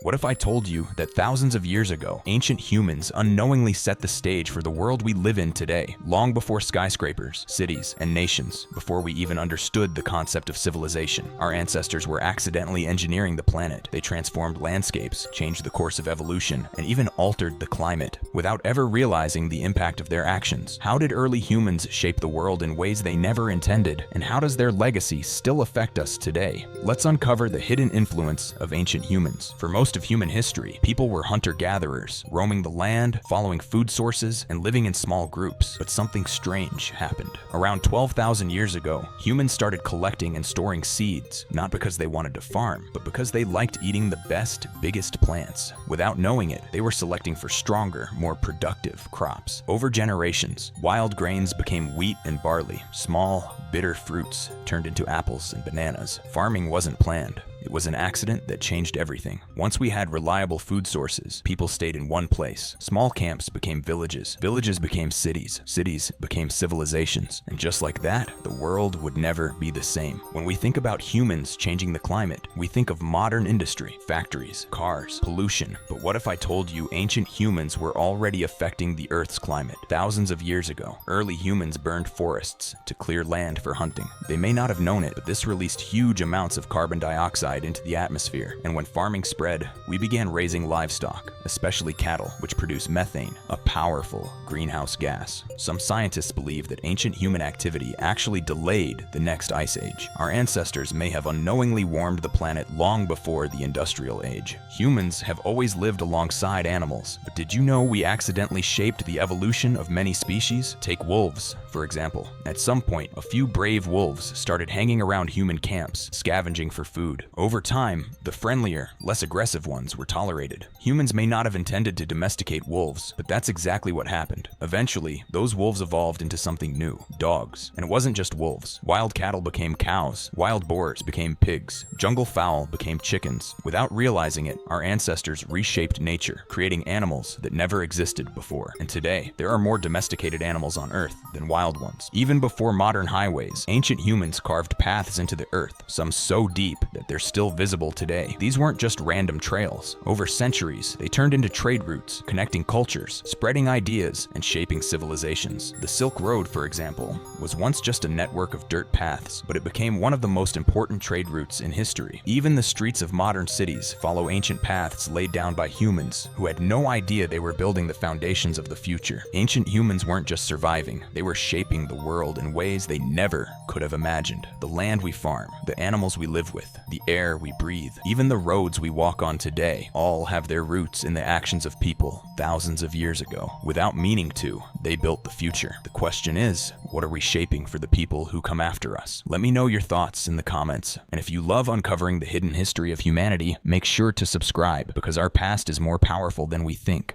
What if I told you that thousands of years ago, ancient humans unknowingly set the stage for the world we live in today, long before skyscrapers, cities, and nations, before we even understood the concept of civilization? Our ancestors were accidentally engineering the planet. They transformed landscapes, changed the course of evolution, and even altered the climate, without ever realizing the impact of their actions. How did early humans shape the world in ways they never intended, and how does their legacy still affect us today? Let's uncover the hidden influence of ancient humans. For most of human history, people were hunter-gatherers, roaming the land, following food sources, and living in small groups. But something strange happened. Around 12,000 years ago, humans started collecting and storing seeds, not because they wanted to farm, but because they liked eating the best, biggest plants. Without knowing it, they were selecting for stronger, more productive crops. Over generations, wild grains became wheat and barley. Small, bitter fruits turned into apples and bananas. Farming wasn't planned. It was an accident that changed everything. Once we had reliable food sources, people stayed in one place. Small camps became villages. Villages became cities. Cities became civilizations. And just like that, the world would never be the same. When we think about humans changing the climate, we think of modern industry, factories, cars, pollution. But what if I told you ancient humans were already affecting the Earth's climate? Thousands of years ago, early humans burned forests to clear land for hunting. They may not have known it, but this released huge amounts of carbon dioxide into the atmosphere, and when farming spread, we began raising livestock, especially cattle, which produce methane, a powerful greenhouse gas. Some scientists believe that ancient human activity actually delayed the next ice age. Our ancestors may have unknowingly warmed the planet long before the industrial age. Humans have always lived alongside animals, but did you know we accidentally shaped the evolution of many species? Take wolves, for example. At some point, a few brave wolves started hanging around human camps, scavenging for food. Over time, the friendlier, less aggressive ones were tolerated. Humans may not have intended to domesticate wolves, but that's exactly what happened. Eventually, those wolves evolved into something new: dogs. And it wasn't just wolves. Wild cattle became cows, wild boars became pigs, jungle fowl became chickens. Without realizing it, our ancestors reshaped nature, creating animals that never existed before. And today, there are more domesticated animals on Earth than wild ones. Even before modern highways, ancient humans carved paths into the earth, some so deep that they're still visible today. These weren't just random trails. Over centuries, they turned into trade routes, connecting cultures, spreading ideas, and shaping civilizations. The Silk Road, for example, was once just a network of dirt paths, but it became one of the most important trade routes in history. Even the streets of modern cities follow ancient paths laid down by humans who had no idea they were building the foundations of the future. Ancient humans weren't just surviving, they were shaping the world in ways they never could have imagined. The land we farm, the animals we live with, the air we breathe, even the roads we walk on today, all have their roots in the actions of people thousands of years ago. Without meaning to, they built the future. The question is, what are we shaping for the people who come after us? Let me know your thoughts in the comments. And if you love uncovering the hidden history of humanity, make sure to subscribe, because our past is more powerful than we think.